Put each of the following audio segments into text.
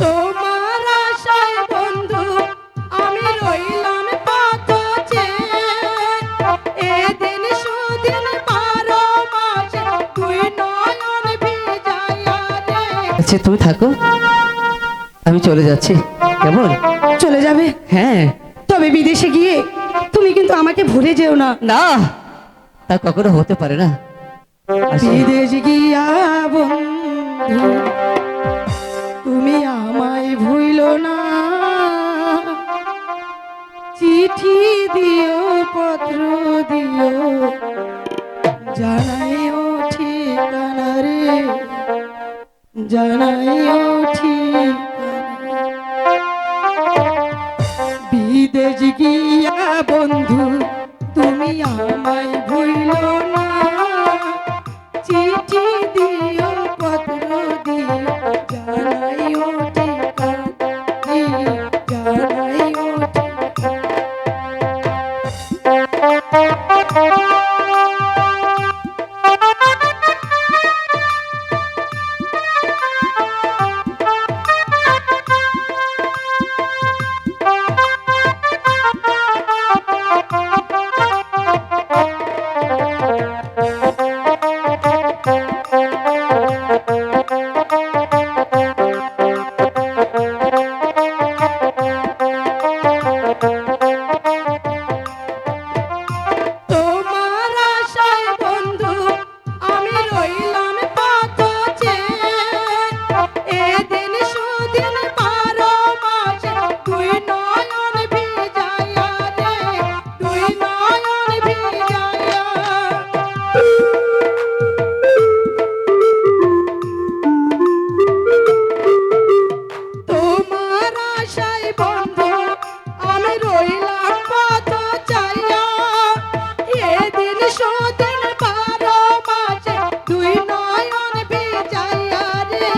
তোমার আশায় বন্ধু আমি রইলাম পথ চেয়ে, এদিন সুদিন 12 মাসে তুই নয়ন ভিজাইয়া রে। আচ্ছা তুমি থাকো, আমি চলে যাচ্ছি। কেমন? চলে যাবে? হ্যাঁ। তবে বিদেশে গিয়ে তুমি কিন্তু আমাকে ভুলে যেও না। না, তা কখনো হতে পারে না। আসি। বিদেশ গিয়া বন্ধু তুমি আমায় ভুইলো না, চিঠি দিও পত্র দিও জানাইও ঠিকানা রে, জানাইও ঠিকানা। বিদেশ গিয়া বন্ধু তুমি আমায় ভুইলো না, চিঠি দিও পত্র দিও জানাইও ঠিকানা, জানাইও তোমার আশায় বন্ধু আমি রইলাম পথ চেয়ে, এদিন সুদিন 12 মাসে তুই নয়ন ভিজাইয়া রে, তুই নয়ন ভিজাইয়া। তোমার আশায় বন্ধু আমি রইলাম পথ চাইয়া, এদিন সুদিন 12 মাসে তুই নয়ন ভিজাইয়া রে,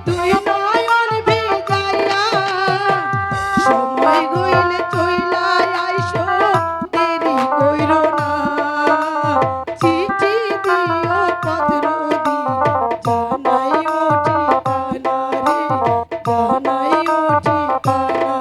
তুই নয়ন ভিজাইয়া। সময় গইলে চইলা আইসো দেরি কইরো না, চিঠি দিও পত্র দিও জানাইও ঠিকানা রে, জানাইও ঠিকানা।